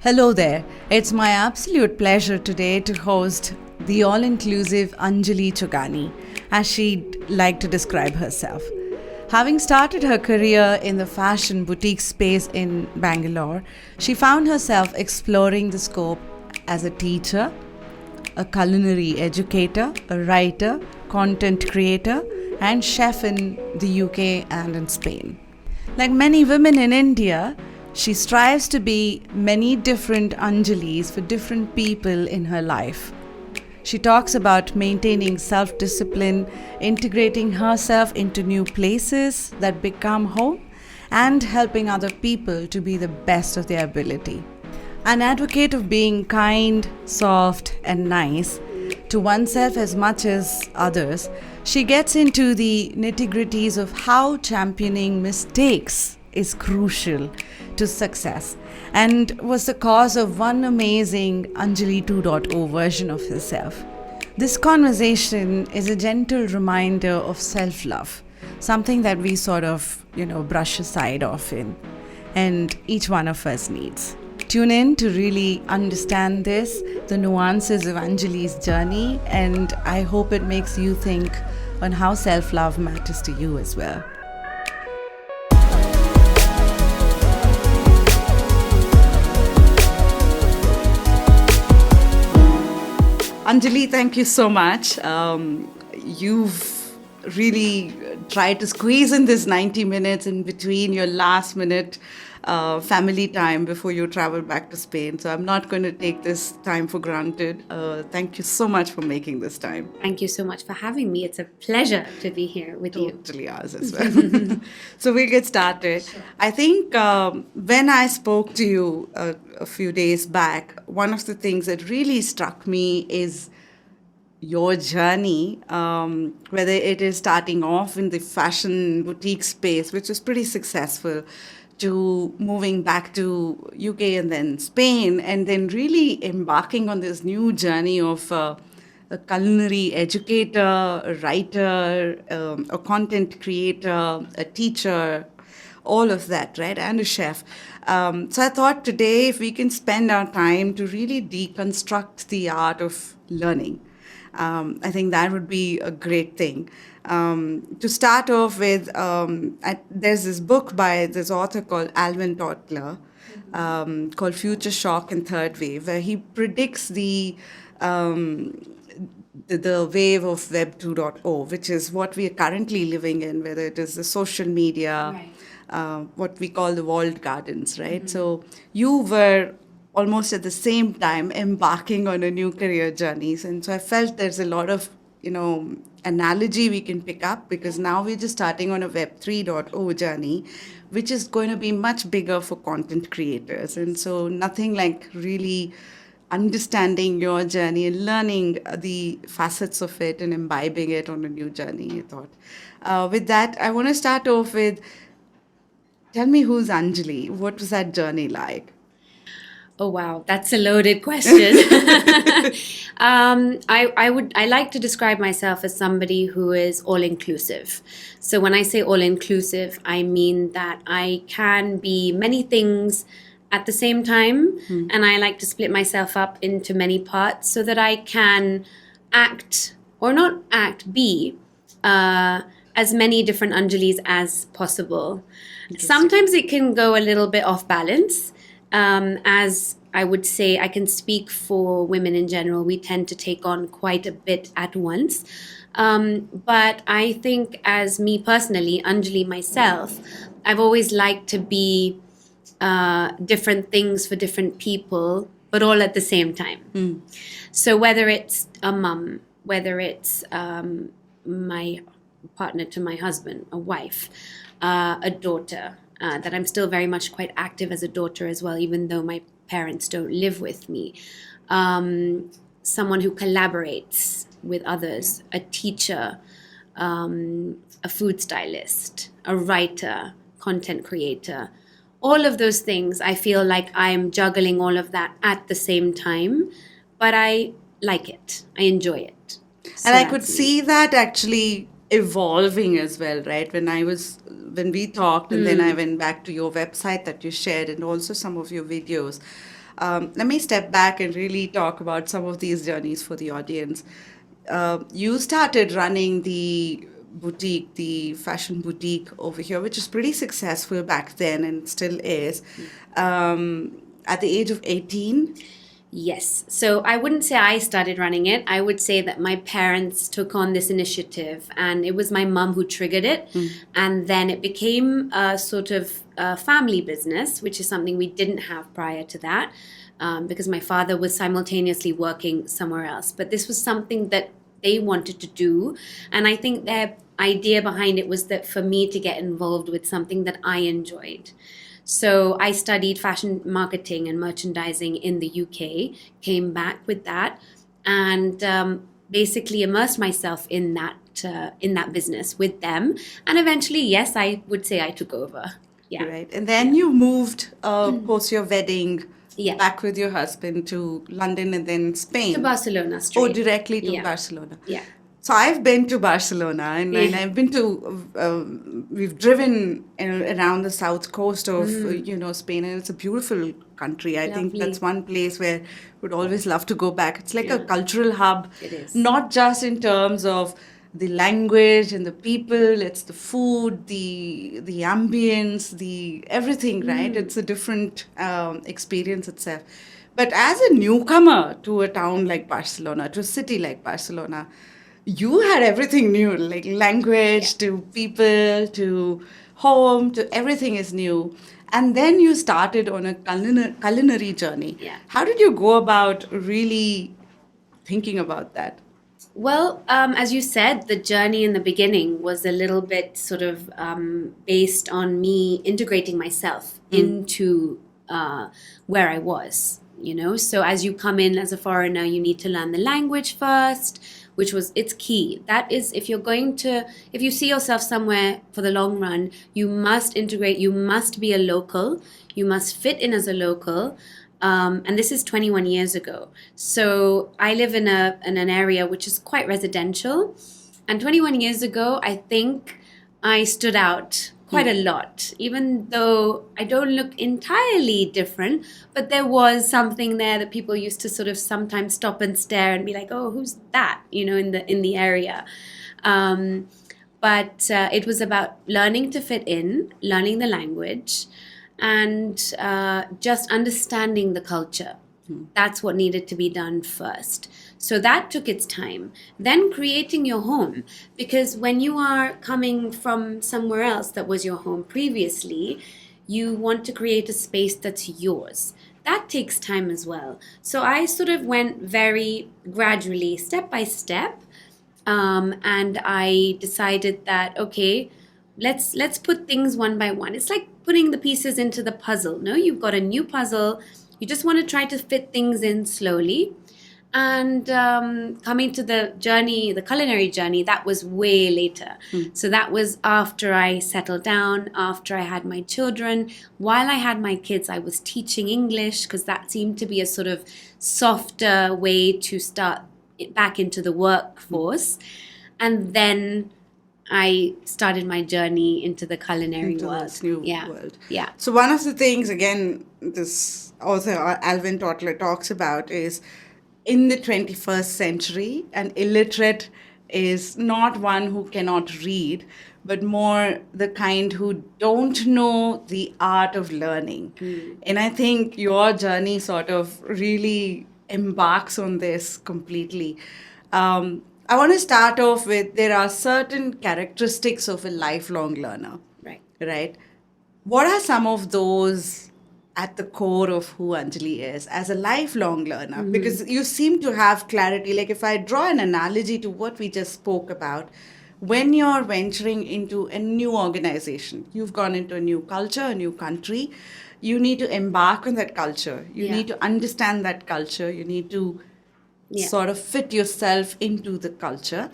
Hello there. It's my absolute pleasure today to host the all-inclusive Anjali Chugani, as she'd like to describe herself. Having started her career in the fashion boutique space in Bangalore, she found herself exploring the scope as a teacher, a culinary educator, a writer, content creator, and chef in the UK and in Spain. Like many women in India, she strives to be many different Anjalis for different people in her life. She talks about maintaining self-discipline, integrating herself into new places that become home, and helping other people to be the best of their ability. An advocate of being kind, soft, and nice to oneself as much as others, she gets into the nitty-gritties of how championing mistakes is crucial to success and was the cause of one amazing Anjali 2.0 version of herself. This conversation is a gentle reminder of self-love, something that we sort of, brush aside often, and each one of us needs. Tune in to really understand this, the nuances of Anjali's journey, and I hope it makes you think on how self-love matters to you as well. Anjali, thank you so much. You've really tried to squeeze in this 90 minutes in between your last minute family time before you travel back to Spain. So I'm not going to take this time for granted. Thank you so much for making this time. Thank you so much for having me. It's a pleasure to be here with you. Totally ours as well. So we'll get started. Sure. I think when I spoke to you a few days back, one of the things that really struck me is your journey, whether it is starting off in the fashion boutique space, which is pretty successful, to moving back to UK and then Spain, and then really embarking on this new journey of a culinary educator, a writer, a content creator, a teacher, all of that, right? And a chef. So I thought today, if we can spend our time to really deconstruct the art of learning, I think that would be a great thing. To start off with, there's this book by this author called Alvin Toffler, called Future Shock and Third Wave, where he predicts the wave of Web 2.0, which is what we are currently living in, whether it is the social media, right, what we call the walled gardens, right? Mm-hmm. So you were almost at the same time embarking on a new career journeys. And so I felt there's a lot of, analogy we can pick up, because now we're just starting on a Web 3.0 journey, which is going to be much bigger for content creators. And so nothing like really understanding your journey and learning the facets of it and imbibing it on a new journey, I thought. With that, I want to start off with, tell me, who's Anjali? What was that journey like? Oh, wow. That's a loaded question. I like to describe myself as somebody who is all-inclusive. So when I say all-inclusive, I mean that I can be many things at the same time. And I like to split myself up into many parts so that I can be as many different Anjalis as possible. Sometimes it can go a little bit off balance. As I would say, I can speak for women in general, we tend to take on quite a bit at once. But I think as me personally, Anjali myself, I've always liked to be different things for different people, but all at the same time. So whether it's a mum, whether it's my partner to my husband, a wife, a daughter, that I'm still very much quite active as a daughter as well, even though my parents don't live with me. Someone who collaborates with others, a teacher, a food stylist, a writer, content creator. All of those things, I feel like I'm juggling all of that at the same time, but I like it. I enjoy it. So and I could see that actually evolving as well, right? When we talked, and then I went back to your website that you shared and also some of your videos. let me step back and really talk about some of these journeys for the audience. You started running the boutique, the fashion boutique over here, which is pretty successful back then and still is, at the age of 18. Yes. So I wouldn't say I started running it. I would say that my parents took on this initiative, and it was my mum who triggered it. And then it became a sort of family business, which is something we didn't have prior to that, because my father was simultaneously working somewhere else. But this was something that they wanted to do. And I think their idea behind it was that for me to get involved with something that I enjoyed. So I studied fashion marketing and merchandising in the UK, came back with that, and basically immersed myself in that business with them. And eventually, yes, I would say I took over. Yeah. Right. And then you moved post your wedding Yeah. back with your husband to London and then Spain. To Barcelona Oh, straight. directly to Yeah. Barcelona. Yeah. So I've been to Barcelona, and I've been to, we've driven around the south coast of, Spain, and it's a beautiful country. I think Lovely. that's one place where would always love to go back. It's like a cultural hub. It is. Not just in terms of the language and the people, it's the food, the ambience, the everything, right? It's a different experience itself. But as a newcomer to a town like Barcelona, to a city like Barcelona, you had everything new, like language to people to home to everything is new. And then you started on a culinary journey. Yeah. How did you go about really thinking about that? Well, as you said, the journey in the beginning was a little bit sort of based on me integrating myself into where I was, So as you come in as a foreigner, you need to learn the language first, it's key. That is, if you see yourself somewhere for the long run, you must integrate, you must be a local, you must fit in as a local. And this is 21 years ago. So I live in an area which is quite residential. And 21 years ago, I think I stood out quite a lot, even though I don't look entirely different. But there was something there that people used to sort of sometimes stop and stare and be like, "Oh, who's that?" In the area. But it was about learning to fit in, learning the language, and just understanding the culture. That's what needed to be done first. So that took its time. Then creating your home, because when you are coming from somewhere else that was your home previously, you want to create a space that's yours. That takes time as well. So I sort of went very gradually, step by step, and I decided that, okay, let's put things one by one. It's like putting the pieces into the puzzle. No, you've got a new puzzle. You just want to try to fit things in slowly. And coming to the journey, the culinary journey, that was way later. So that was after I settled down, after I had my children. While I had my kids, I was teaching English because that seemed to be a sort of softer way to start back into the workforce. And then I started my journey into the culinary world. This new world. Yeah. So one of the things, again, this author Alvin Tottler talks about is in the 21st century, an illiterate is not one who cannot read, but more the kind who don't know the art of learning. And I think your journey sort of really embarks on this completely. I want to start off with there are certain characteristics of a lifelong learner. Right? What are some of those at the core of who Anjali is as a lifelong learner? Because you seem to have clarity. Like if I draw an analogy to what we just spoke about, when you're venturing into a new organization, you've gone into a new culture, a new country, you need to embark on that culture. You need to understand that culture. You need to sort of fit yourself into the culture.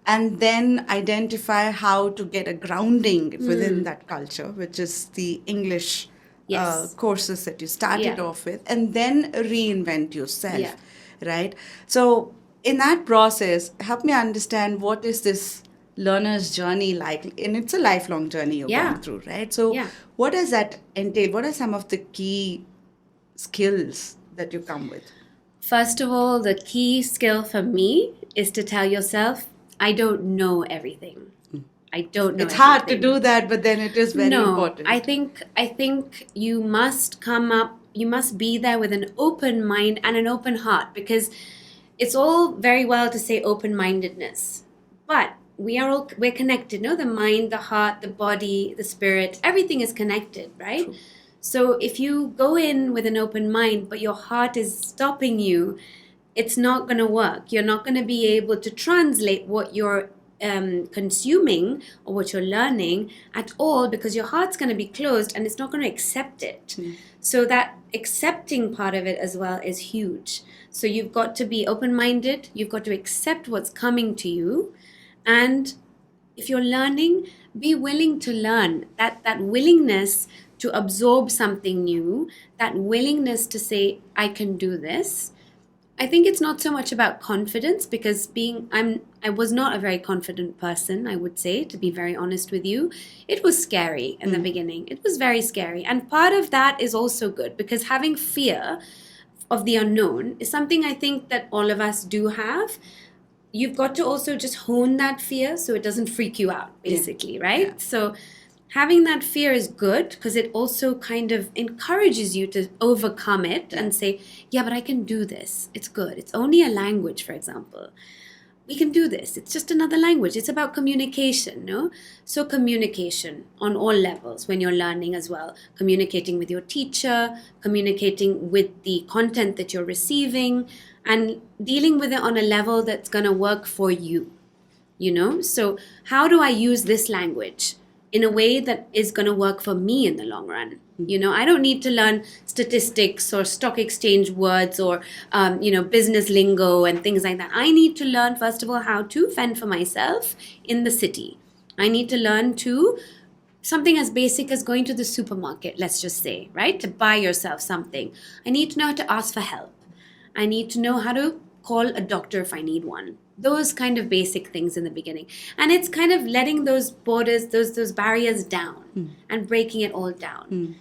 And then identify how to get a grounding within that culture, which is the English courses that you started off with, and then reinvent yourself, right? So in that process, help me understand what is this learner's journey like? And it's a lifelong journey you're going through, right? So what does that entail? What are some of the key skills that you come with? First of all, the key skill for me is to tell yourself, I don't know everything. I don't know It's hard to everything. do that, but then it is very No, important. I think you must you must be there with an open mind and an open heart, because it's all very well to say open-mindedness, but we're connected, no? The mind, the heart, the body, the spirit, everything is connected, right? True. So if you go in with an open mind, but your heart is stopping you, it's not going to work. You're not going to be able to translate what you're consuming or what you're learning at all, because your heart's going to be closed and it's not going to accept it. So that accepting part of it as well is huge. So you've got to be open-minded. You've got to accept what's coming to you. And if you're learning, be willing to learn. That willingness to absorb something new, that willingness to say, I can do this. I think it's not so much about confidence, because I was not a very confident person, I would say, to be very honest with you. It was scary in the beginning. It was very scary. And part of that is also good, because having fear of the unknown is something I think that all of us do have. You've got to also just hone that fear so it doesn't freak you out, basically, right? Yeah. So having that fear is good, because it also kind of encourages you to overcome it and say, yeah, but I can do this. It's good. It's only a language, for example. We can do this. It's just another language. It's about communication, no? So communication on all levels when you're learning as well. Communicating with your teacher, communicating with the content that you're receiving, and dealing with it on a level that's going to work for you, So how do I use this language in a way that is going to work for me in the long run? I don't need to learn statistics or stock exchange words or, business lingo and things like that. I need to learn, first of all, how to fend for myself in the city. I need to learn to something as basic as going to the supermarket, let's just say, right? To buy yourself something. I need to know how to ask for help. I need to know how to call a doctor if I need one. Those kind of basic things in the beginning. And it's kind of letting those borders, those barriers down and breaking it all down.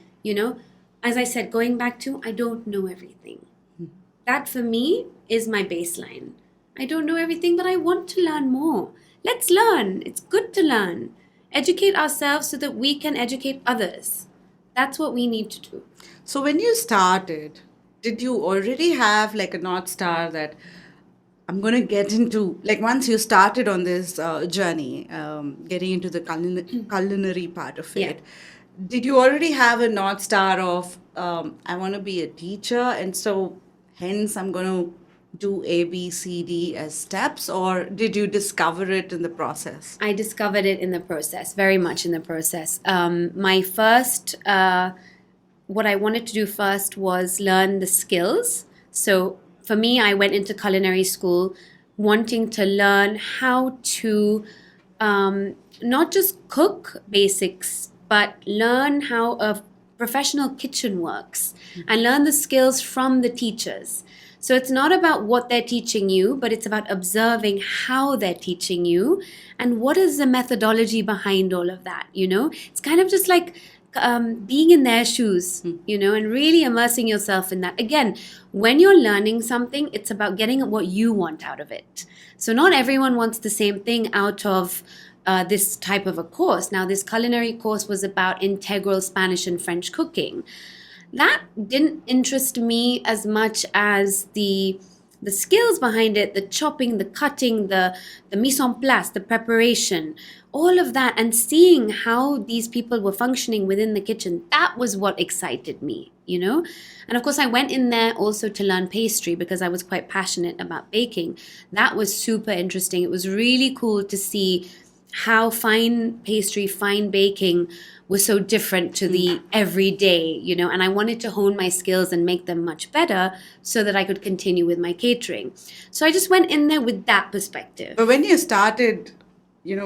As I said, going back to, I don't know everything. That for me is my baseline. I don't know everything, but I want to learn more. Let's learn. It's good to learn. Educate ourselves so that we can educate others. That's what we need to do. So when you started, did you already have like a North Star that I'm going to get into, like once you started on this journey, getting into the culinary part of it, did you already have a North Star of, I want to be a teacher, and so hence I'm going to do A, B, C, D as steps, or did you discover it in the process? I discovered it in the process, very much in the process. My first... what I wanted to do first was learn the skills. So for me, I went into culinary school wanting to learn how to not just cook basics, but learn how a professional kitchen works and learn the skills from the teachers. So it's not about what they're teaching you, but it's about observing how they're teaching you and what is the methodology behind all of that, It's kind of just like being in their shoes, and really immersing yourself in that. Again, when you're learning something, it's about getting what you want out of it. So not everyone wants the same thing out of this type of a course. Now, this culinary course was about integral Spanish and French cooking. That didn't interest me as much as the skills behind it, the chopping, the cutting, the mise en place, the preparation, all of that, and seeing how these people were functioning within the kitchen. That was what excited me, And of course, I went in there also to learn pastry because I was quite passionate about baking. That was super interesting. It was really cool to see how fine pastry, fine baking was so different to the everyday, and I wanted to hone my skills and make them much better so that I could continue with my catering. So I just went in there with that perspective. But when you started,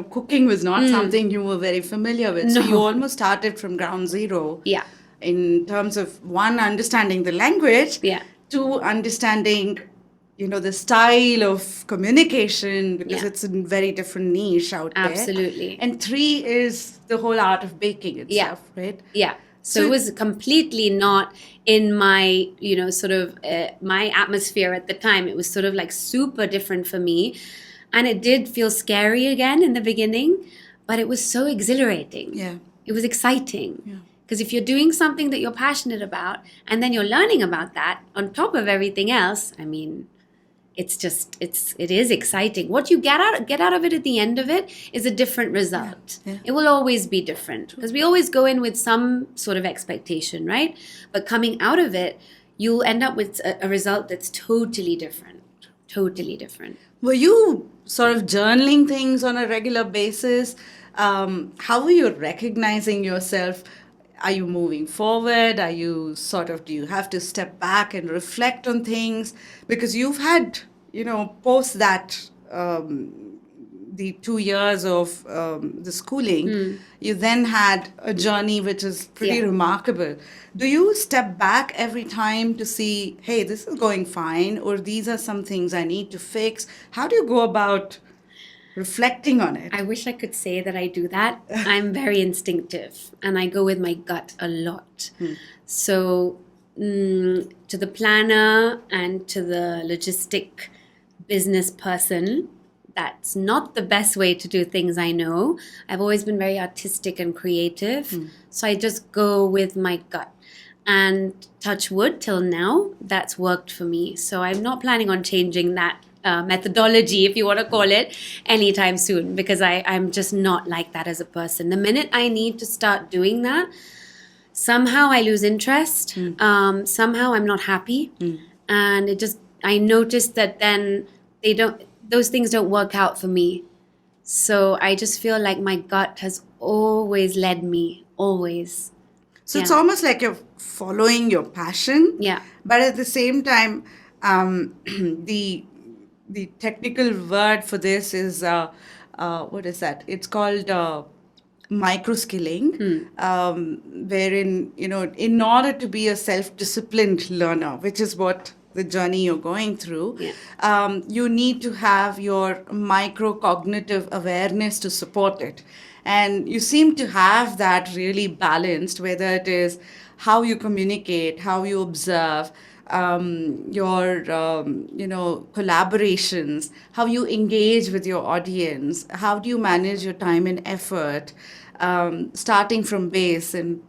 cooking was not something you were very familiar with. No. So you almost started from ground zero. Yeah. In terms of, one, understanding the language. Yeah. Two, understanding the style of communication, because it's a very different niche out there. Absolutely. And three is the whole art of baking itself, right? Yeah. So it was completely not in my, sort of my atmosphere at the time. It was sort of like super different for me. And it did feel scary again in the beginning, but it was so exhilarating. Yeah. It was exciting. Yeah. Because if you're doing something that you're passionate about and then you're learning about that on top of everything else, I mean, it is exciting. What you get out of it at the end of it is a different result. Yeah. It will always be different because we always go in with some sort of expectation, right? But coming out of it, you'll end up with a result that's totally different. Totally different. Were you sort of journaling things on a regular basis? How were you recognizing yourself? Are you moving forward? Are you do you have to step back and reflect on things? Because you've had, post that, the 2 years of the schooling, you then had a journey which is pretty remarkable. Do you step back every time to see, hey, this is going fine, or these are some things I need to fix? How do you go about reflecting on it? I wish I could say that I do that. I'm very instinctive and I go with my gut a lot. So to the planner and to the logistic business person, that's not the best way to do things, I know. I've always been very artistic and creative. So I just go with my gut. And touch wood, till now, that's worked for me. So I'm not planning on changing that methodology, if you want to call it, anytime soon, because I'm just not like that as a person. The minute I need to start doing that, somehow I lose interest. Somehow I'm not happy. And I noticed that then those things don't work out for me. So I just feel like my gut has always led me, always. So it's almost like you're following your passion. Yeah. But at the same time, the technical word for this is, what is that? It's called micro-skilling, wherein, in order to be a self-disciplined learner, which is what the journey you're going through, you need to have your micro-cognitive awareness to support it. And you seem to have that really balanced, whether it is how you communicate, how you observe, your collaborations, how you engage with your audience, how do you manage your time and effort, starting from base and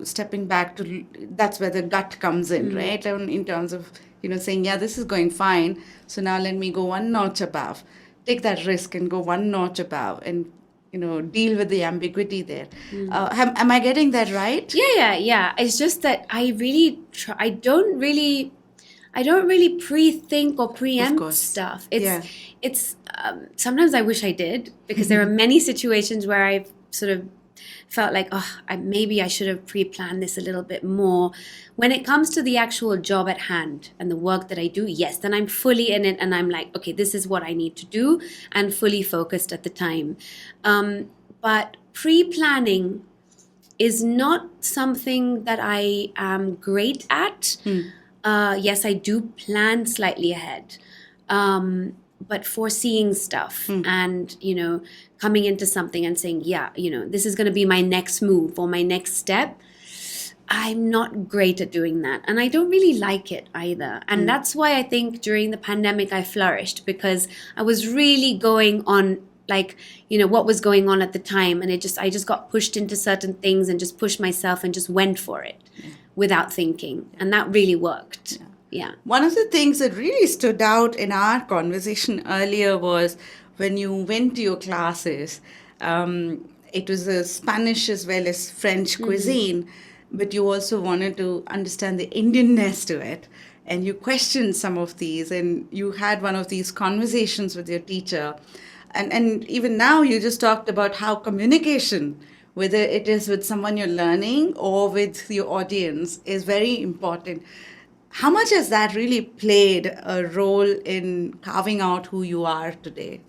stepping back to, that's where the gut comes in, right? In terms of saying, yeah, this is going fine, so now let me go one notch above, take that risk and go one notch above and deal with the ambiguity there. Am I getting that right? Yeah. It's just that I don't really pre-think or preempt stuff. It's sometimes I wish I did, because there are many situations where I've sort of felt like, maybe I should have pre-planned this a little bit more. When it comes to the actual job at hand and the work that I do, yes, then I'm fully in it and I'm like, okay, this is what I need to do, and fully focused at the time. But pre-planning is not something that I am great at. Yes, I do plan slightly ahead. But foreseeing stuff and, coming into something and saying, this is going to be my next move or my next step, I'm not great at doing that. And I don't really like it either. And that's why I think during the pandemic I flourished, because I was really going on what was going on at the time. And I just got pushed into certain things and just pushed myself and just went for it without thinking. And that really worked. Yeah. One of the things that really stood out in our conversation earlier was when you went to your classes, it was a Spanish as well as French cuisine, but you also wanted to understand the Indianness to it. And you questioned some of these, and you had one of these conversations with your teacher. And even now, you just talked about how communication, whether it is with someone you're learning or with your audience, is very important. How much has that really played a role in carving out who you are today?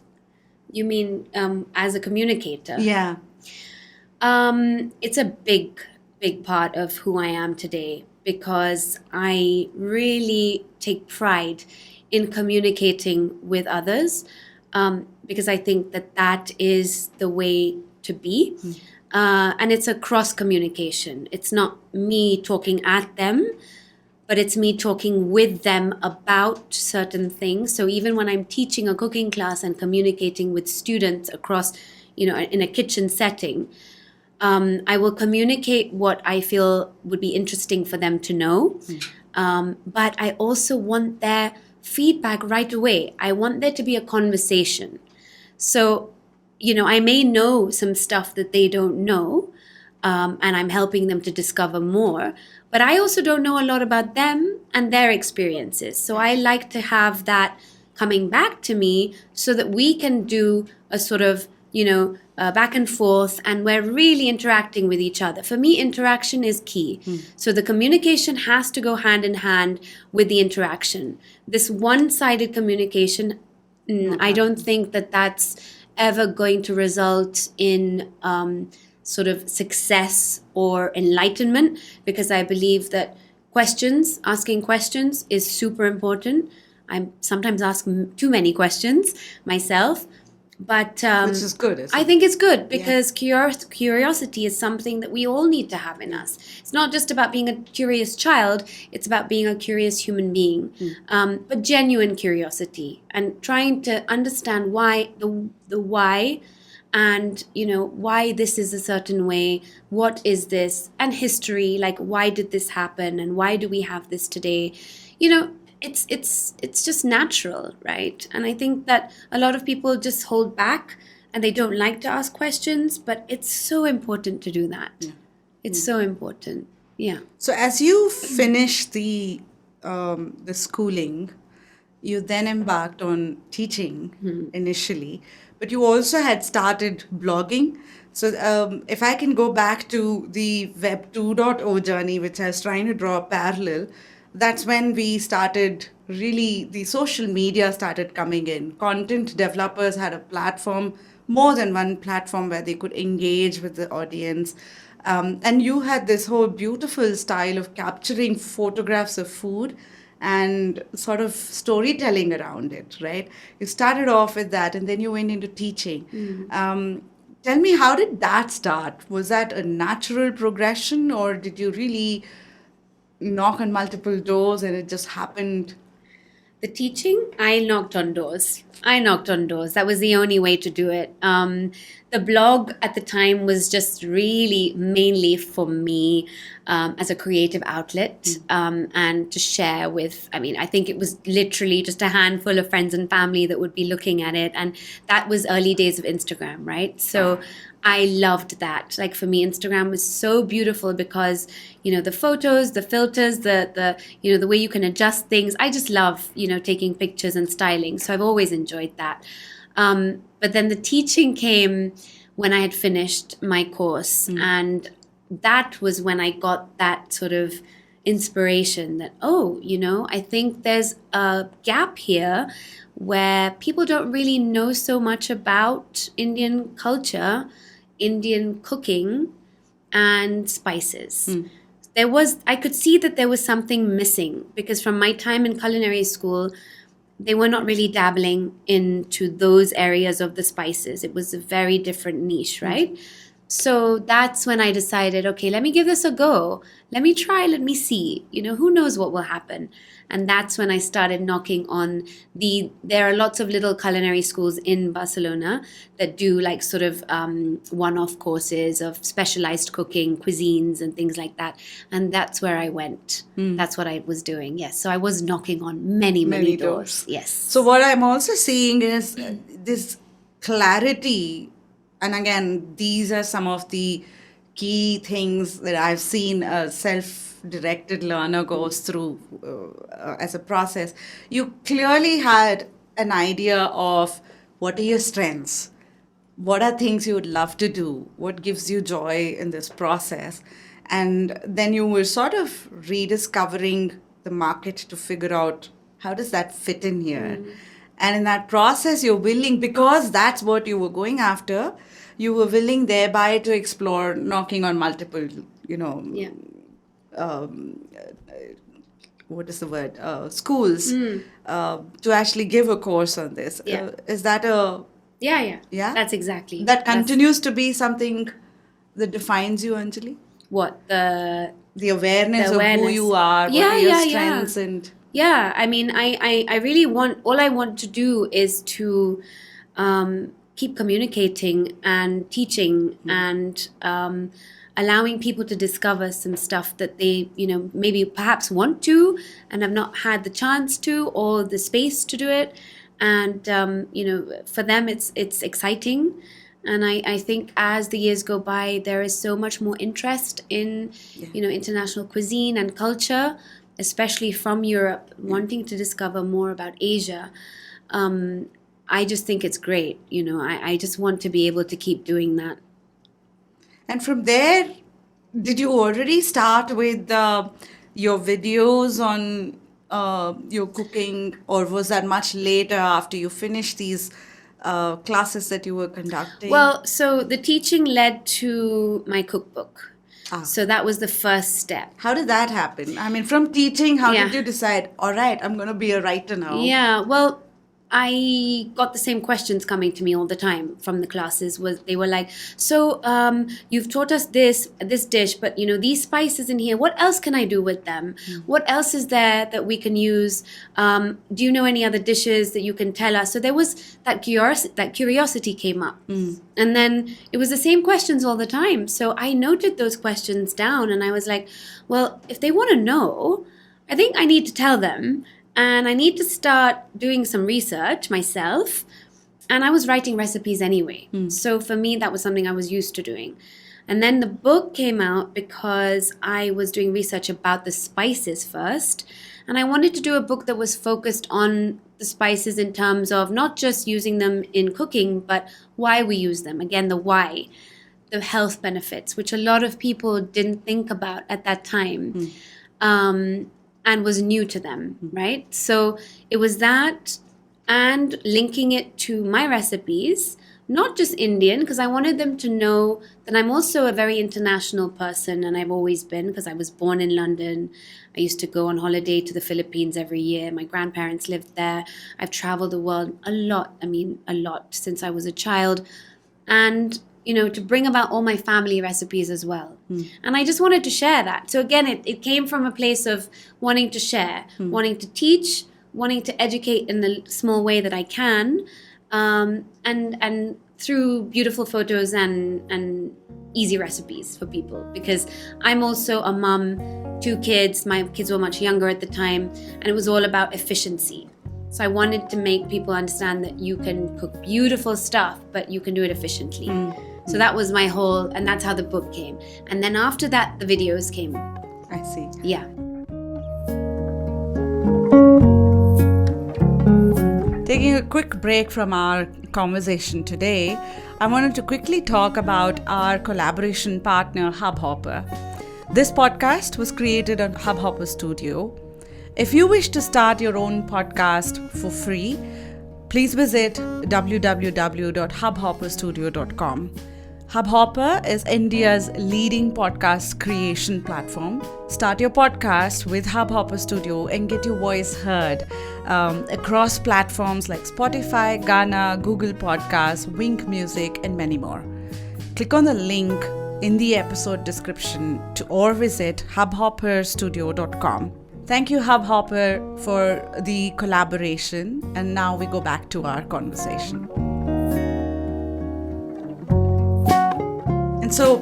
You mean as a communicator? Yeah. It's a big part of who I am today, because I really take pride in communicating with others, because I think that is the way to be. And it's a cross communication. It's not me talking at them, but it's me talking with them about certain things. So even when I'm teaching a cooking class and communicating with students across, in a kitchen setting, I will communicate what I feel would be interesting for them to know. But I also want their feedback right away. I want there to be a conversation. So, I may know some stuff that they don't know, and I'm helping them to discover more. But I also don't know a lot about them and their experiences. So I like to have that coming back to me so that we can do a sort of, back and forth, and we're really interacting with each other. For me, interaction is key. So the communication has to go hand in hand with the interaction. This one-sided communication, I don't think that that's ever going to result in sort of success or enlightenment, because I believe that asking questions is super important. I sometimes ask too many questions myself, but which is good. I think it's good because curiosity is something that we all need to have in us. It's not just about being a curious child, it's about being a curious human being, but genuine curiosity and trying to understand why the why, and why this is a certain way, what is this, and history, like why did this happen and why do we have this today. It's just natural, right? And I think that a lot of people just hold back and they don't like to ask questions, but it's so important to do that. It's so important. So as you finished the schooling, you then embarked on teaching initially, but you also had started blogging. So if I can go back to the Web 2.0 journey, which I was trying to draw a parallel, that's when we started, really, the social media started coming in. Content developers had a platform, more than one platform where they could engage with the audience. And you had this whole beautiful style of capturing photographs of food and sort of storytelling around it, right? You started off with that and then you went into teaching. Tell me, how did that start? Was that a natural progression, or did you really knock on multiple doors and it just happened? The teaching, I knocked on doors. That was the only way to do it. The blog at the time was just really mainly for me as a creative outlet, and to share with, I think it was literally just a handful of friends and family that would be looking at it. And that was early days of Instagram, right? So I loved that. Like for me, Instagram was so beautiful because, the photos, the filters, the way you can adjust things. I just love, taking pictures and styling. So I've always enjoyed that. But then the teaching came when I had finished my course. And that was when I got that sort of inspiration that, I think there's a gap here where people don't really know so much about Indian culture, Indian cooking, and spices. I could see that there was something missing, because from my time in culinary school, they were not really dabbling into those areas of the spices. It was a very different niche, right? So that's when I decided, okay, let me give this a go. Let me try, let me see, who knows what will happen. And that's when I started knocking on there are lots of little culinary schools in Barcelona that do like sort of one-off courses of specialized cooking, cuisines and things like that. And that's where I went. That's what I was doing. Yes. So I was knocking on many doors. Yes. So what I'm also seeing is this clarity. And again, these are some of the key things that I've seen a self-directed learner goes through as a process. You clearly had an idea of what are your strengths, what are things you would love to do, what gives you joy in this process. And then you were sort of rediscovering the market to figure out how does that fit in here. And in that process, you're willing, because that's what you were going after, you were willing thereby to explore knocking on multiple, what is the word? Schools to actually give a course on this. Is that a... Yeah? That's exactly. That continues to be something that defines you, Anjali? What The awareness The of who awareness. you are, Yeah, what are your yeah, strengths, yeah. and Yeah, I mean, I really want, all I want to do is to keep communicating and teaching and allowing people to discover some stuff that they, maybe perhaps want to and have not had the chance to or the space to do it. And, for them, it's exciting. And I think as the years go by, there is so much more interest in, international cuisine and culture, especially from Europe, wanting to discover more about Asia. I just think it's great. I just want to be able to keep doing that. And from there, did you already start with your videos on your cooking, or was that much later after you finished these classes that you were conducting? Well, so the teaching led to my cookbook. Ah. So that was the first step. How did that happen? I mean, from teaching, how Yeah. did you decide, all right, I'm going to be a writer now? Yeah, well, I got the same questions coming to me all the time from the classes. They were like, so you've taught us this dish, but these spices in here, what else can I do with them? What else is there that we can use? Do you know any other dishes that you can tell us? So there was that curiosity came up. And then it was the same questions all the time. So I noted those questions down and I was like, well, if they want to know, I think I need to tell them. And I need to start doing some research myself. And I was writing recipes anyway. So for me, that was something I was used to doing. And then the book came out because I was doing research about the spices first. And I wanted to do a book that was focused on the spices in terms of not just using them in cooking, but why we use them. Again, the why, the health benefits, which a lot of people didn't think about at that time. And was new to them, right? So it was that and linking it to my recipes, not just Indian, because I wanted them to know that I'm also a very international person, and I've always been, because I was born in London. I used to go on holiday to the Philippines every year. My grandparents lived there. I've traveled the world a lot since I was a child. And to bring about all my family recipes as well. And I just wanted to share that. So again, it came from a place of wanting to share, wanting to teach, wanting to educate in the small way that I can, and through beautiful photos and easy recipes for people. Because I'm also a mum, 2 kids. My kids were much younger at the time, and it was all about efficiency. So I wanted to make people understand that you can cook beautiful stuff, but you can do it efficiently. So that was my whole, and that's how the book came. And then after that, the videos came. I see. Yeah. Taking a quick break from our conversation today, I wanted to quickly talk about our collaboration partner, Hubhopper. This podcast was created on Hubhopper Studio. If you wish to start your own podcast for free, please visit www.hubhopperstudio.com. Hubhopper is India's leading podcast creation platform. Start your podcast with Hubhopper Studio and get your voice heard across platforms like Spotify, Gaana, Google Podcasts, Wink Music, and many more. Click on the link in the episode description or visit hubhopperstudio.com. Thank you, Hubhopper, for the collaboration. And now we go back to our conversation. And so,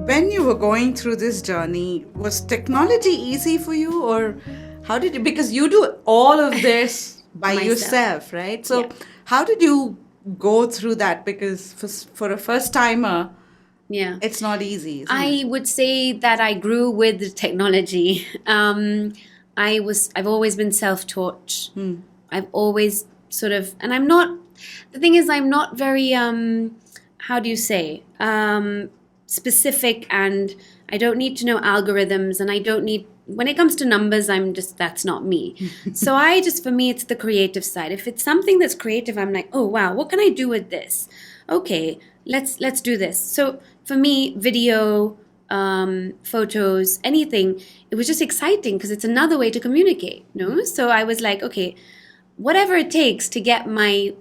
when you were going through this journey, was technology easy for you, or how did you, because you do all of this by yourself, right? So, how did you go through that? Because for a first timer, it's not easy. I would say that I grew with the technology. I've always been self-taught. I've always sort of, and I'm not very, how do you say, specific, and I don't need to know algorithms, and I don't need, when it comes to numbers, that's not me. So for me, it's the creative side. If it's something that's creative, I'm like, oh, wow, what can I do with this? Okay, let's do this. So for me, video, photos, anything, it was just exciting because it's another way to communicate, no? So I was like, okay, whatever it takes to get my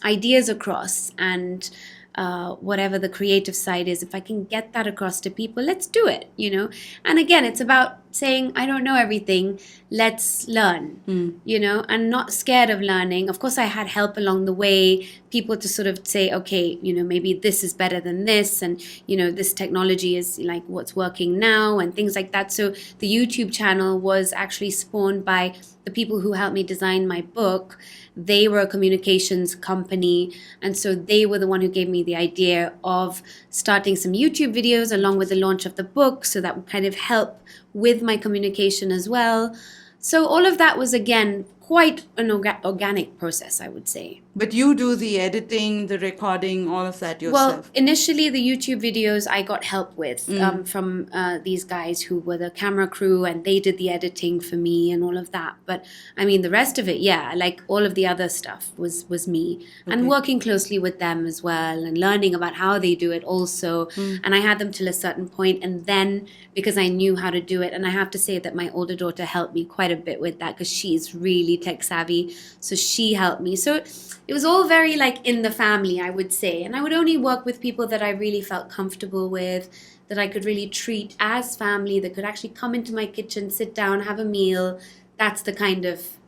ideas across and whatever the creative side is, if I can get that across to people, let's do it, you know. And again, it's about saying, I don't know everything, let's learn, you know, and not scared of learning. Of course, I had help along the way, people to sort of say, okay, you know, maybe this is better than this, and, you know, this technology is like what's working now, and things like that. So the YouTube channel was actually spawned by the people who helped me design my book. They were a communications company, and so they were the one who gave me the idea of starting some YouTube videos along with the launch of the book, so that would kind of help with my communication as well. So all of that was, again, quite an organic process, I would say. But you do the editing, the recording, all of that yourself? Well, initially the YouTube videos I got help with from these guys who were the camera crew, and they did the editing for me and all of that. But I mean, the rest of it, yeah, like all of the other stuff was me. And working closely with them as well, and learning about how they do it also. And I had them till a certain point, and then because I knew how to do it, and I have to say that my older daughter helped me quite a bit with that, because she's really tech savvy, so she helped me. So it was all very like in the family, I would say. And I would only work with people that I really felt comfortable with, that I could really treat as family, that could actually come into my kitchen, sit down, have a meal. That's the kind of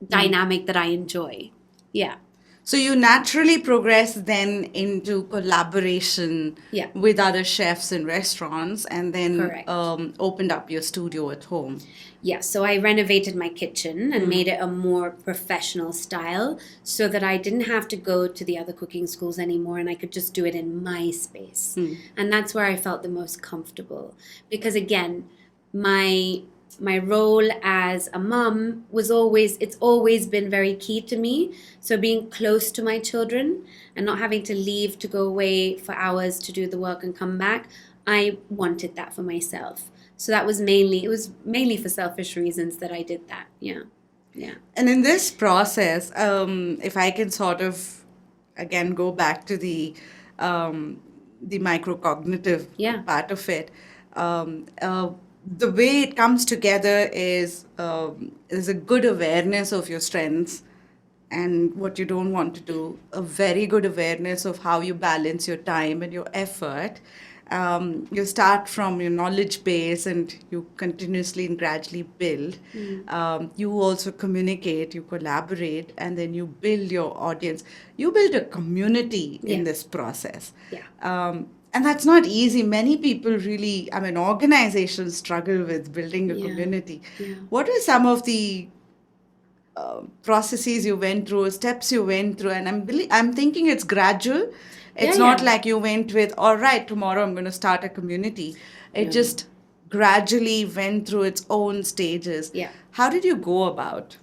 dynamic that I enjoy. Yeah. So you naturally progress then into collaboration with other chefs in restaurants, and then opened up your studio at home. Yeah, so I renovated my kitchen and made it a more professional style, so that I didn't have to go to the other cooking schools anymore, and I could just do it in my space. And that's where I felt the most comfortable. Because again, my role as a mom it's always been very key to me. So being close to my children and not having to leave to go away for hours to do the work and come back, I wanted that for myself. So it was mainly for selfish reasons that I did that. Yeah. And in this process, if I can sort of, again, go back to the microcognitive part of it, the way it comes together is a good awareness of your strengths and what you don't want to do, a very good awareness of how you balance your time and your effort. You start from your knowledge base and you continuously and gradually build. You also communicate, you collaborate, and then you build your audience. You build a community in this process. And that's not easy. Many people really, organizations struggle with building a community. What are some of the processes you went through, steps you went through? And I'm thinking it's gradual. It's not like you went with, all right, tomorrow I'm going to start a community. It just gradually went through its own stages. How did you go about?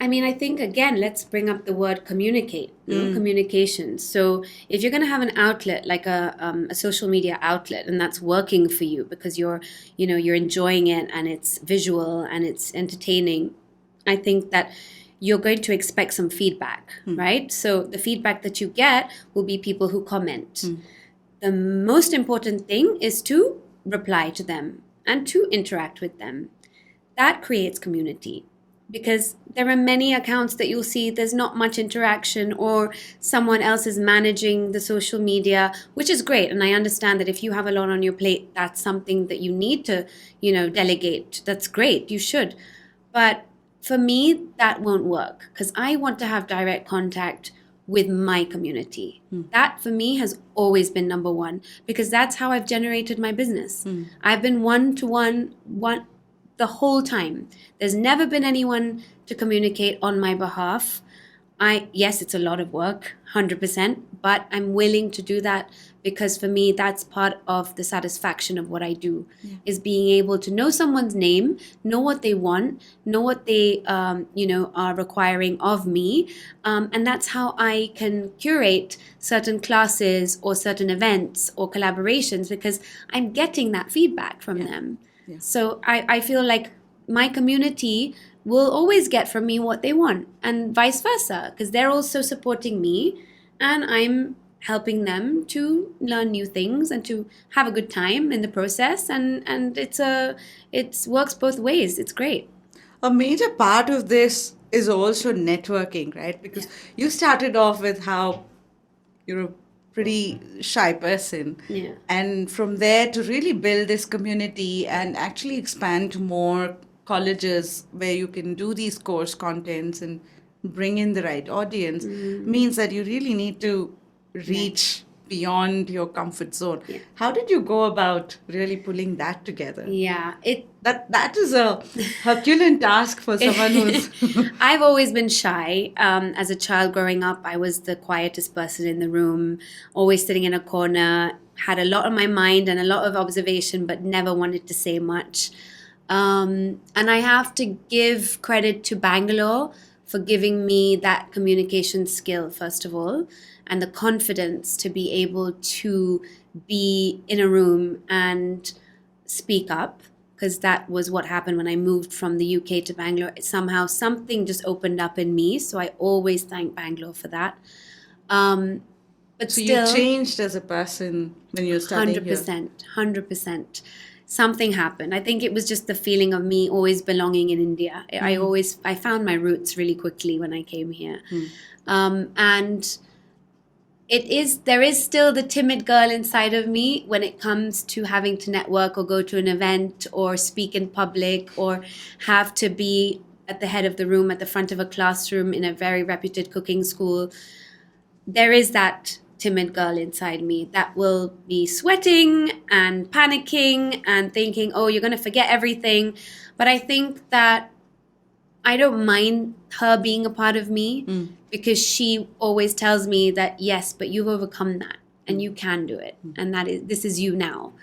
I think, again, let's bring up the word communicate, communication. So if you're going to have an outlet, like a social media outlet, and that's working for you because you're enjoying it and it's visual and it's entertaining, I think that you're going to expect some feedback, right? So the feedback that you get will be people who comment. The most important thing is to reply to them and to interact with them. That creates community. Because there are many accounts that you'll see there's not much interaction, or someone else is managing the social media, which is great. And I understand that if you have a lot on your plate, that's something that you need to, delegate. That's great. You should. But for me, that won't work, because I want to have direct contact with my community. That for me has always been number one, because that's how I've generated my business. I've been one-to-one, the whole time. There's never been anyone to communicate on my behalf. Yes, it's a lot of work, 100%, but I'm willing to do that, because for me, that's part of the satisfaction of what I do, is being able to know someone's name, know what they want, know what they, are requiring of me. And that's how I can curate certain classes or certain events or collaborations, because I'm getting that feedback from them. So I feel like my community will always get from me what they want, and vice versa, because they're also supporting me and I'm helping them to learn new things and to have a good time in the process. And it works both ways. It's great. A major part of this is also networking, right? Because you started off with how, pretty shy person. Yeah. And from there to really build this community and actually expand to more colleges where you can do these course contents and bring in the right audience means that you really need to reach beyond your comfort zone. Yeah. How did you go about really pulling that together? Yeah, That is a Herculean task for someone who's I've always been shy. As a child growing up, I was the quietest person in the room, always sitting in a corner, had a lot on my mind and a lot of observation, but never wanted to say much. And I have to give credit to Bangalore for giving me that communication skill, first of all, and the confidence to be able to be in a room and speak up, because that was what happened when I moved from the UK to Bangalore. Somehow something just opened up in me. So I always thank Bangalore for that. But so still, you changed as a person when you started 100%, 100%. Something happened. I think it was just the feeling of me always belonging in India. I found my roots really quickly when I came here. And there is still the timid girl inside of me when it comes to having to network or go to an event or speak in public or have to be at the head of the room at the front of a classroom in a very reputed cooking school. There is that timid girl inside me that will be sweating and panicking and thinking, oh, you're going to forget everything. But I think that I don't mind her being a part of me because she always tells me that, yes, but you've overcome that and you can do it. And this is you now.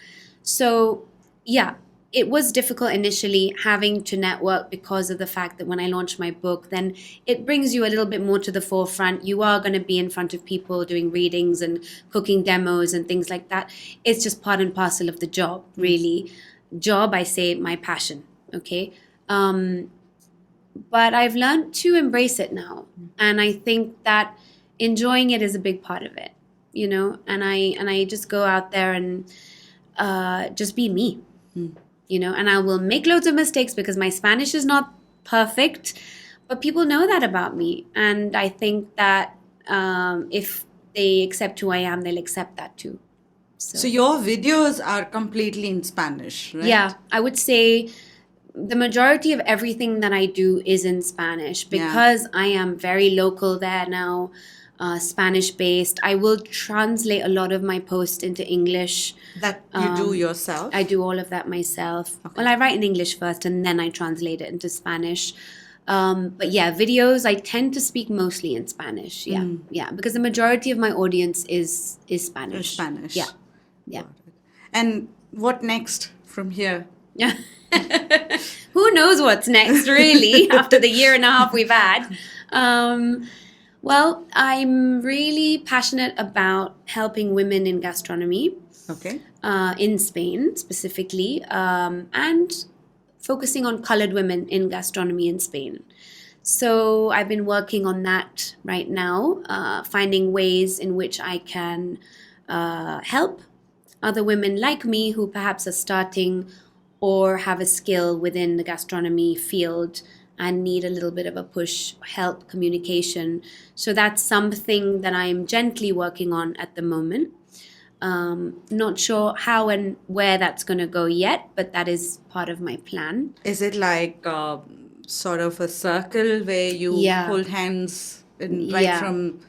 So, yeah, it was difficult initially having to network because of the fact that when I launched my book, then it brings you a little bit more to the forefront. You are going to be in front of people doing readings and cooking demos and things like that. It's just part and parcel of the job, really. Job, I say, my passion, okay? But I've learned to embrace it now. And I think that enjoying it is a big part of it, and I just go out there and just be me, and I will make loads of mistakes because my Spanish is not perfect, but people know that about me. And I think that if they accept who I am, they'll accept that too. So your videos are completely in Spanish, right? Yeah, I would say the majority of everything that I do is in Spanish because I am very local there now, Spanish based. I will translate a lot of my posts into English. That you do yourself? I do all of that myself. Okay. Well, I write in English first and then I translate it into Spanish. But yeah, videos, I tend to speak mostly in Spanish. Yeah, yeah, because the majority of my audience is Spanish. Spanish. Yeah, yeah. And what next from here? Yeah. Who knows what's next, really, after the year and a half we've had. Well, I'm really passionate about helping women in gastronomy. Okay. In Spain, specifically, and focusing on colored women in gastronomy in Spain. So I've been working on that right now, finding ways in which I can help other women like me who perhaps are starting or have a skill within the gastronomy field and need a little bit of a push, help, communication. So that's something that I'm gently working on at the moment. Not sure how and where that's going to go yet, but that is part of my plan. Is it like sort of a circle where you hold hands from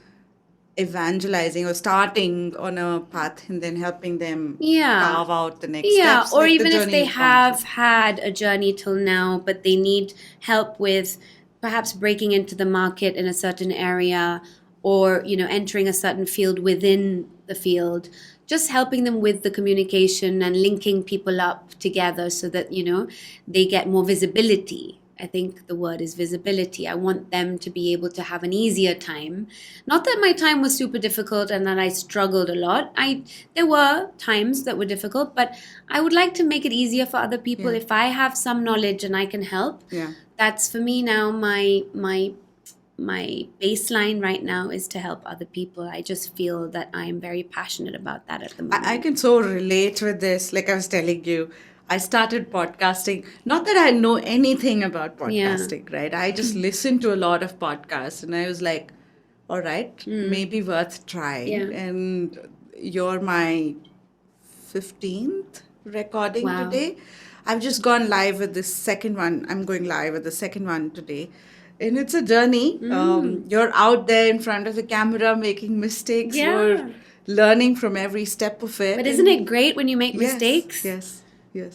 evangelizing or starting on a path and then helping them carve out the next steps? Or even if they have had a journey till now, but they need help with perhaps breaking into the market in a certain area or, entering a certain field within the field, just helping them with the communication and linking people up together so that, they get more visibility. I think the word is visibility. I want them to be able to have an easier time. Not that my time was super difficult and that I struggled a lot. There were times that were difficult, but I would like to make it easier for other people. If I have some knowledge and I can help, that's for me now my baseline right now is to help other people. I just feel that I'm very passionate about that at the moment. I can so relate with this. Like I was telling you, I started podcasting. Not that I know anything about podcasting, right? I just listened to a lot of podcasts and I was like, all right, maybe worth trying. Yeah. And you're my 15th recording Wow. today. I've just gone live with the second one. I'm going live with the second one today. And it's a journey. You're out there in front of the camera making mistakes. Yeah. You're learning from every step of it. But isn't it great when you make Yes, mistakes? Yes.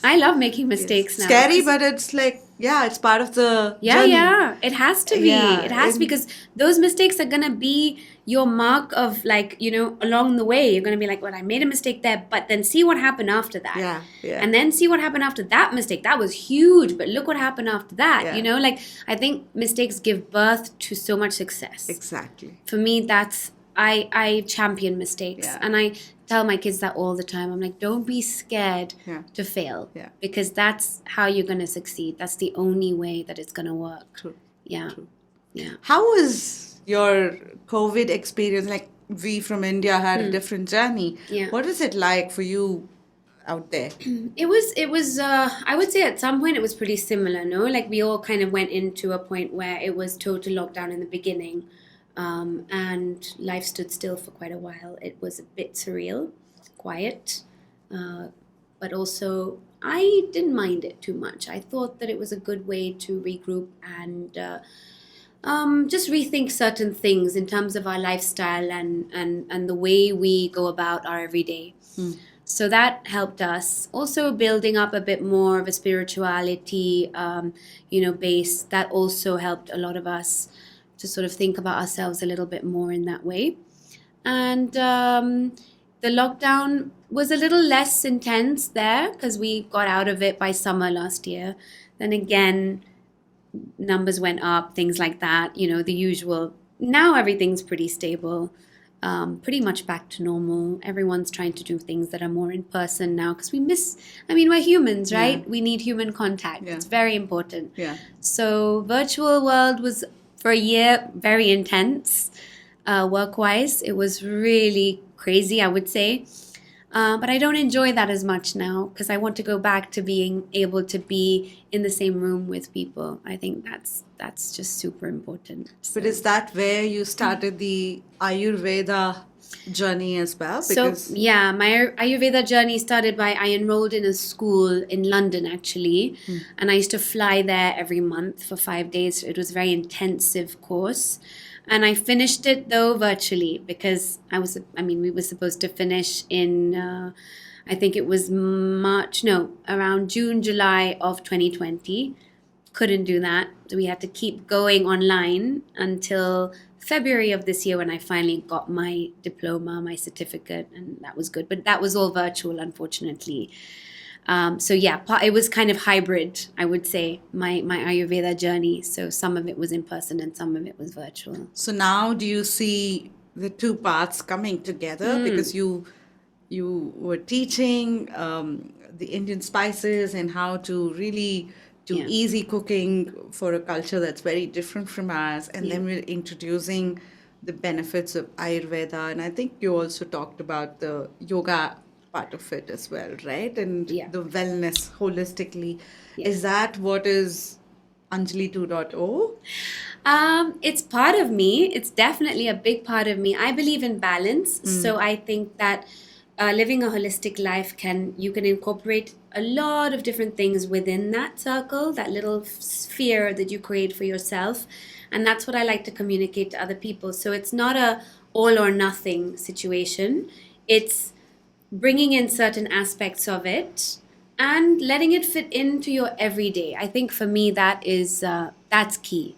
I love making mistakes now. Scary, but it's like, it's part of the journey. Yeah, it has to be. Yeah, It has to, because those mistakes are going to be your mark of, like, along the way. You're going to be like, well, I made a mistake there, but then see what happened after that. Yeah. And then see what happened after that mistake. That was huge, but look what happened after that. Yeah. Like, I think mistakes give birth to so much success. Exactly. For me, that's, I champion mistakes. Yeah. And I tell my kids that all the time. I'm like, don't be scared to fail. Yeah. Because that's how you're going to succeed. That's the only way that it's going to work. True. Yeah. True. Yeah. How was your COVID experience? Like, we from India had a different journey. Yeah. What is it like for you out there? It was I would say at some point it was pretty similar, no? Like, we all kind of went into a point where it was total lockdown in the beginning. And life stood still for quite a while. It was a bit surreal, quiet, but also I didn't mind it too much. I thought that it was a good way to regroup and just rethink certain things in terms of our lifestyle and the way we go about our everyday. So that helped us. Also building up a bit more of a spirituality, base. That also helped a lot of us to sort of think about ourselves a little bit more in that way. And the lockdown was a little less intense there because we got out of it by summer last year. Then again, numbers went up, things like that, the usual. Now everything's pretty stable, pretty much back to normal. Everyone's trying to do things that are more in person now because we're humans, right? Yeah. We need human contact. Yeah. It's very important. Yeah. So virtual world was, for a year, very intense work-wise. It was really crazy, I would say. But I don't enjoy that as much now because I want to go back to being able to be in the same room with people. I think that's just super important. So. But is that where you started the Ayurveda journey as well? Because My Ayurveda journey started by, I enrolled in a school in London actually, and I used to fly there every month for 5 days. It was a very intensive course, and I finished it though virtually because we were supposed to finish in I think it was around June, July of 2020. Couldn't do that. So we had to keep going online until February of this year when I finally got my diploma, my certificate, and that was good. But that was all virtual, unfortunately. It was kind of hybrid, I would say, my Ayurveda journey. So some of it was in person and some of it was virtual. So now do you see the two paths coming together? Because you were teaching the Indian spices and how to really do easy cooking for a culture that's very different from ours. And then we're introducing the benefits of Ayurveda. And I think you also talked about the yoga part of it as well, right? And the wellness holistically. Yeah. Is that what is Anjali 2.0? It's part of me. It's definitely a big part of me. I believe in balance. So I think that living a holistic life you can incorporate a lot of different things within that circle, that little sphere that you create for yourself. And that's what I like to communicate to other people. So it's not a all or nothing situation. It's bringing in certain aspects of it and letting it fit into your everyday. I think for me that's key.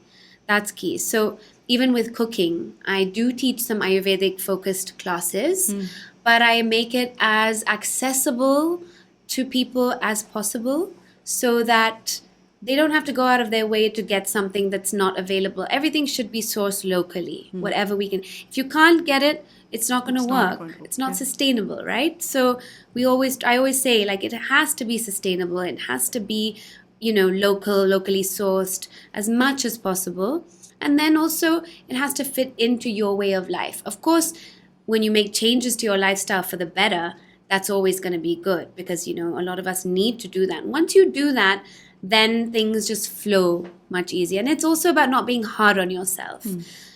That's key. So even with cooking, I do teach some Ayurvedic focused classes, but I make it as accessible to people as possible so that they don't have to go out of their way to get something that's not available. Everything should be sourced locally, whatever we can. If you can't get it, it's not going to work. It's not sustainable, right? So I always say, like, it has to be sustainable. It has to be, locally sourced as much as possible. And then also it has to fit into your way of life. Of course, when you make changes to your lifestyle for the better, that's always going to be good because, a lot of us need to do that. And once you do that, then things just flow much easier. And it's also about not being hard on yourself.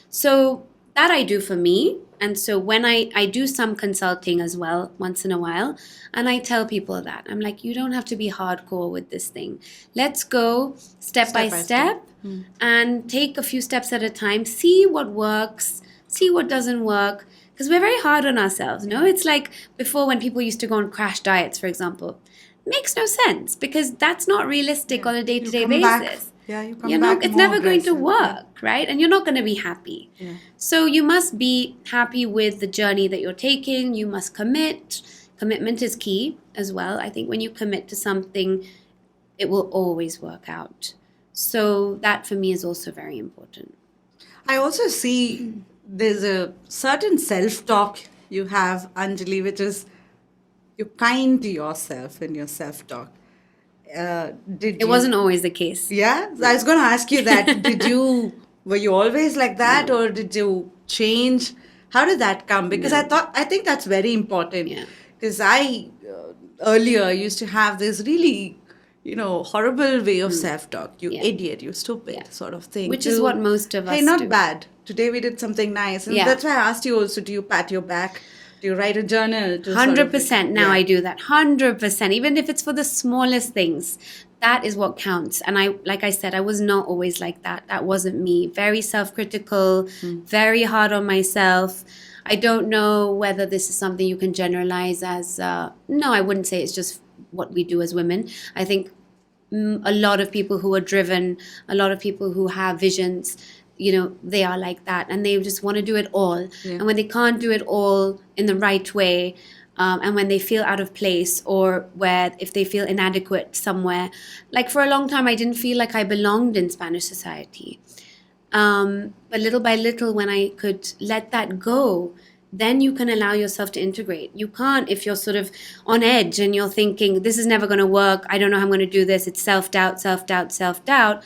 So that I do for me. And so when I do some consulting as well once in a while, and I tell people that, I'm like, you don't have to be hardcore with this thing. Let's go step by step and take a few steps at a time, see what works, see what doesn't work. Because we're very hard on ourselves, no? It's like before when people used to go on crash diets, for example. Makes no sense because that's not realistic on a day-to-day basis. You come back it's more never going to aggressive. work, right? And you're not going to be happy. Yeah. So you must be happy with the journey that you're taking. You must commit. Commitment is key as well. I think when you commit to something, it will always work out. So that for me is also very important. I also see there's a certain self-talk you have, Anjali, which is you're kind to yourself in your self-talk. It wasn't always the case. Yeah, I was going to ask you that. Were you always like that, or did you change? How did that come? Because I think that's very important. Yeah. Because I earlier used to have this really, horrible way of self-talk. You idiot, you stupid, sort of thing. Which is what most of us Hey, not do. bad. Today we did something nice, and that's why I asked you also. Do you pat your back? Do you write a journal? 100% now I do that. 100%. Even if it's for the smallest things, that is what counts. And like I said, I was not always like that. That wasn't me. Very self-critical, very hard on myself. I don't know whether this is something you can generalize as, no, I wouldn't say it's just what we do as women. I think a lot of people who are driven, a lot of people who have visions, they are like that and they just want to do it all. Yeah. And when they can't do it all in the right way, and when they feel out of place or if they feel inadequate somewhere, like for a long time, I didn't feel like I belonged in Spanish society. But little by little, when I could let that go, then you can allow yourself to integrate. You can't if you're sort of on edge and you're thinking, this is never going to work. I don't know how I'm going to do this. It's self-doubt, self-doubt, self-doubt.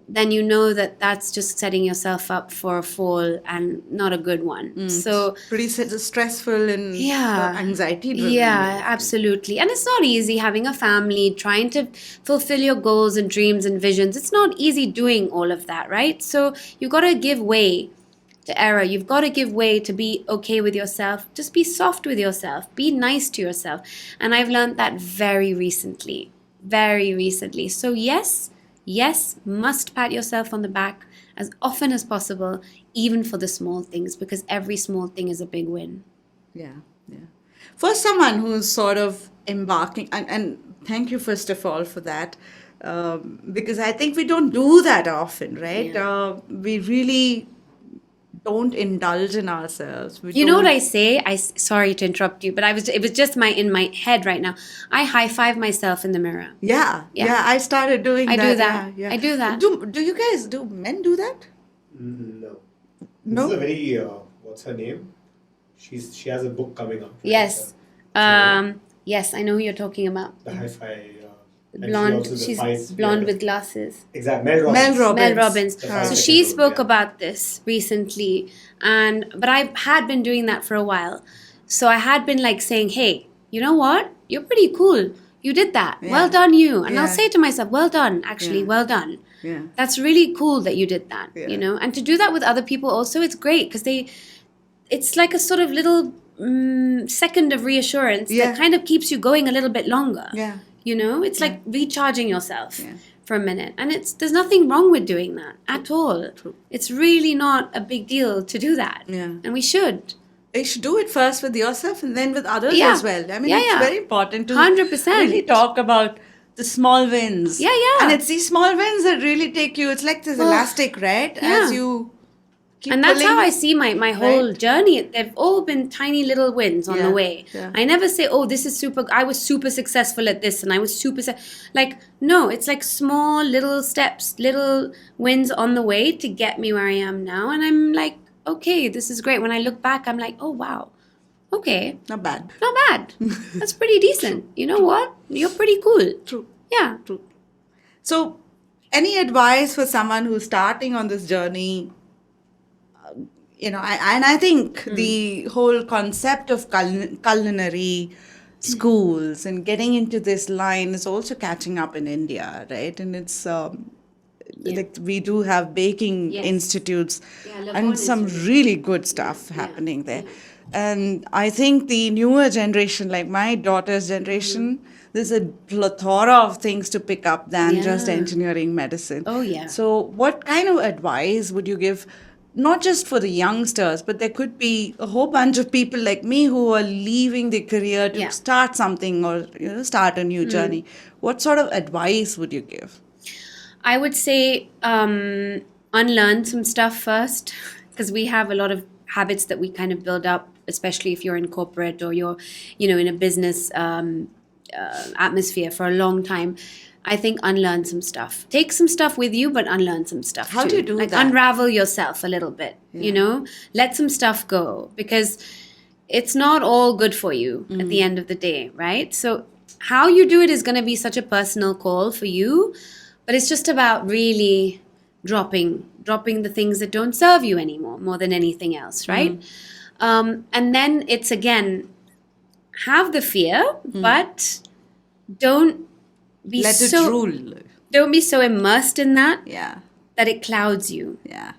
Then you know that's just setting yourself up for a fall and not a good one. So pretty stressful and anxiety driven. Yeah, absolutely. And it's not easy having a family, trying to fulfill your goals and dreams and visions. It's not easy doing all of that, right? So you got to give way to error. You've got to give way to be okay with yourself. Just be soft with yourself. Be nice to yourself. And I've learned that very recently. So yes, must pat yourself on the back as often as possible, even for the small things, because every small thing is a big win. Yeah. For someone who's sort of embarking, and thank you first of all for that, because I think we don't do that often, right? Yeah. We really don't indulge in ourselves. You know what I say? Sorry to interrupt you, but it was just in my head right now. I high five myself in the mirror. Yeah. I started doing that. I do that. Yeah. I do that. Do men do that? No. No. This is a very what's her name? She has a book coming up. Right? Yes. Yes, I know who you're talking about. The hi-fi. Blonde. She's blonde with glasses. Exactly. Mel Robbins. So she spoke about this recently, but I had been doing that for a while. So I had been like saying, "Hey, you know what? You're pretty cool. You did that. Yeah. Well done, you." And I'll say to myself, "Well done. Actually, well done. Yeah. That's really cool that you did that." Yeah. And to do that with other people also, it's great because it's like a sort of little second of reassurance that kind of keeps you going a little bit longer. Yeah. It's like recharging yourself for a minute. And there's nothing wrong with doing that at all. True. It's really not a big deal to do that. Yeah. And we should. You should do it first with yourself and then with others as well. I mean, it's very important to 100%. really talk about the small wins. Yeah. And it's these small wins that really take you. It's like this elastic, right? As you keep and that's pulling, how I see my whole journey. They've all been tiny little wins on the way. Yeah. I never say, "Oh, this is I was super successful at this and I was no, it's like small little steps, little wins on the way to get me where I am now. And I'm like, okay, this is great. When I look back, I'm like, oh, wow. Okay. Not bad. That's pretty decent. You know what? You're pretty cool. True. Yeah. True. So, any advice for someone who's starting on this journey? I think the whole concept of culinary schools and getting into this line is also catching up in India, right? And it's Yeah. Like we do have baking Yes. institutes Yeah, Le Bon and is some really- really good stuff happening there. And I think the newer generation, like my daughter's generation, there's a plethora of things to pick up than just Yeah. engineering medicine. Oh, yeah. So what kind of advice would you give, not just for the youngsters, but there could be a whole bunch of people like me who are leaving their career to Yeah. start something or start a new journey. What sort of advice would you give? I would say unlearn some stuff first, because we have a lot of habits that we kind of build up, especially if you're in corporate or you're, in a business atmosphere for a long time. I think unlearn some stuff. Take some stuff with you, but unlearn some stuff. How too. do you do like that? Unravel yourself a little bit. Let some stuff go, because it's not all good for you at the end of the day, right? So how you do it is going to be such a personal call for you, but it's just about really dropping the things that don't serve you anymore, more than anything else, right? And then it's again, have the fear, but don't be Let it so rule. don't be so immersed in that Yeah. that it clouds you. Yeah.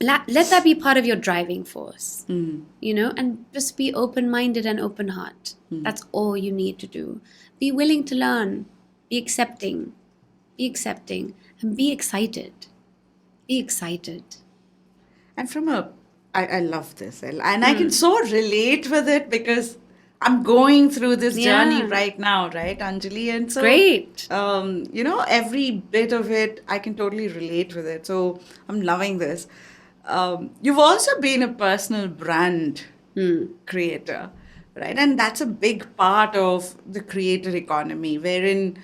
Let that be part of your driving force, and just be open-minded and open heart. That's all you need to do. Be willing to learn, be accepting, and be excited. Be excited. And I love this. And I can so relate with it because I'm going through this journey Yeah. right now, right, Anjali? And so, Great. Every bit of it, I can totally relate with it. So I'm loving this. You've also been a personal brand creator, right? And that's a big part of the creator economy, wherein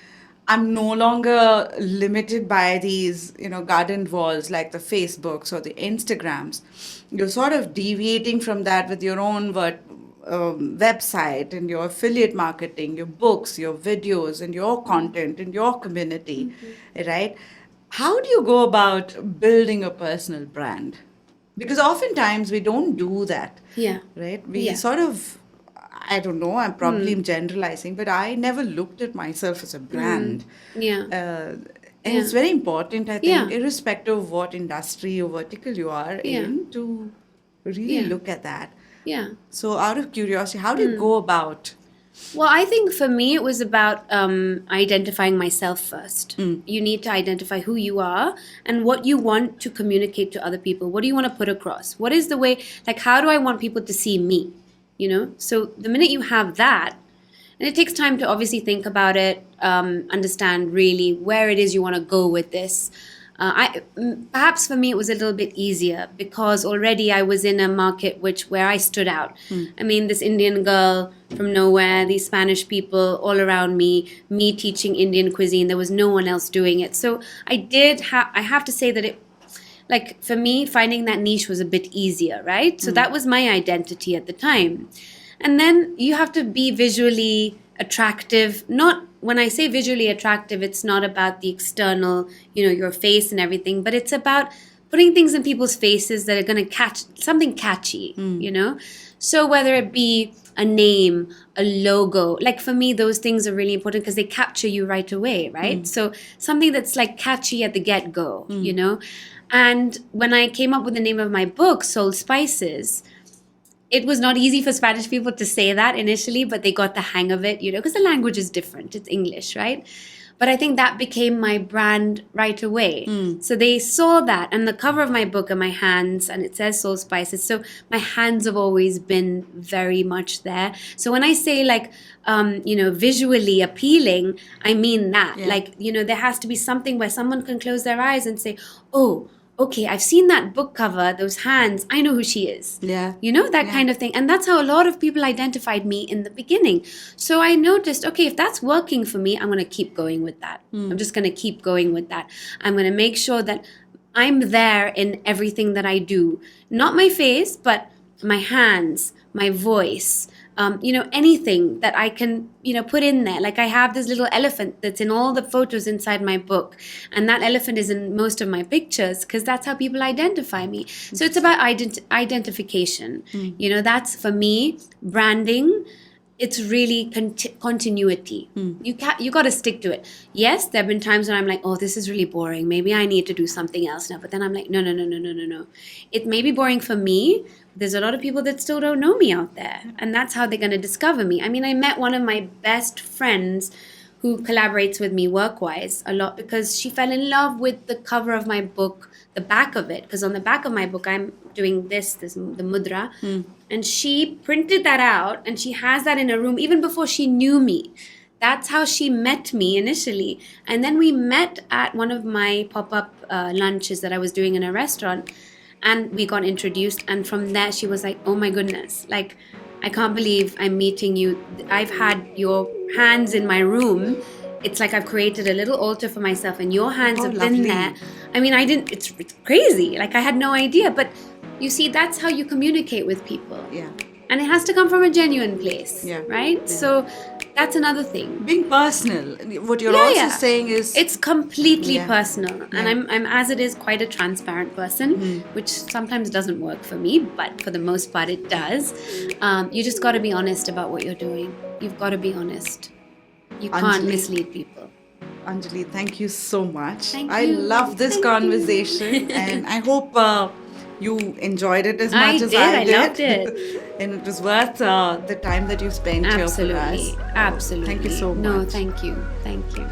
I'm no longer limited by these, garden walls like the Facebooks or the Instagrams. You're sort of deviating from that with your own website and your affiliate marketing, your books, your videos, and your content and your community, right? How do you go about building a personal brand? Because oftentimes we don't do that, Yeah. right? We Yeah. sort of, I don't know, I'm probably generalizing, but I never looked at myself as a brand. Yeah. And it's very important, I think, irrespective of what industry or vertical you are in, to really look at that. Yeah. So, out of curiosity, how do you go about? Well, I think for me, it was about identifying myself first. You need to identify who you are and what you want to communicate to other people. What do you want to put across? What is the way, how do I want people to see me? So the minute you have that, and it takes time to obviously think about it, understand really where it is you want to go with this. Perhaps for me it was a little bit easier because already I was in a market where I stood out. I mean, this Indian girl from nowhere, these Spanish people all around me teaching Indian cuisine. There was no one else doing it. So I have to say that it, for me, finding that niche was a bit easier, right? So that was my identity at the time. And then you have to be visually attractive. When I say visually attractive, it's not about the external, your face and everything, but it's about putting things in people's faces that are going to catch something catchy, So whether it be a name, a logo, for me, those things are really important because they capture you right away, right? So something that's catchy at the get-go, And when I came up with the name of my book, Soul Spices, it was not easy for Spanish people to say that initially, but they got the hang of it, because the language is different. It's English, right? But I think that became my brand right away. So they saw that, and the cover of my book are my hands, and it says Soul Spices. So my hands have always been very much there. So when I say visually appealing, I mean that. Yeah. There has to be something where someone can close their eyes and say, oh, okay, I've seen that book cover, those hands, I know who she is. Yeah. That kind of thing. And that's how a lot of people identified me in the beginning. So I noticed, okay, if that's working for me, I'm going to keep going with that. I'm just going to keep going with that. I'm going to make sure that I'm there in everything that I do. Not my face, but my hands, my voice, anything that I can, put in there. I have this little elephant that's in all the photos inside my book. And that elephant is in most of my pictures because that's how people identify me. So it's about identification. That's for me, branding. it's really continuity. You got to stick to it. Yes, there have been times when I'm like, oh, this is really boring. Maybe I need to do something else now. But then I'm like, no. It may be boring for me. But there's a lot of people that still don't know me out there. And that's how they're going to discover me. I mean, I met one of my best friends who collaborates with me work-wise a lot because she fell in love with the cover of my book, the back of it. Because on the back of my book, I'm doing the mudra. And she printed that out and she has that in her room even before she knew me. That's how she met me initially. And then we met at one of my pop-up lunches that I was doing in a restaurant. And we got introduced. And from there, she was like, oh my goodness, like, I can't believe I'm meeting you. I've had your hands in my room. It's like I've created a little altar for myself and your hands have been there. I mean, it's crazy. Like, I had no idea. But you see, that's how you communicate with people. Yeah. And it has to come from a genuine place. Yeah. Right? Yeah. So that's another thing. Being personal. What you're also saying is... It's completely personal. And I'm, as it is, quite a transparent person, which sometimes doesn't work for me, but for the most part it does. You just got to be honest about what you're doing. You've got to be honest. You can't mislead people. Anjali, thank you so much. I love this conversation and I hope you enjoyed it as much as I did. I loved it. And it was worth the time that you spent here for us. Absolutely. Thank you so much. No, thank you. Thank you.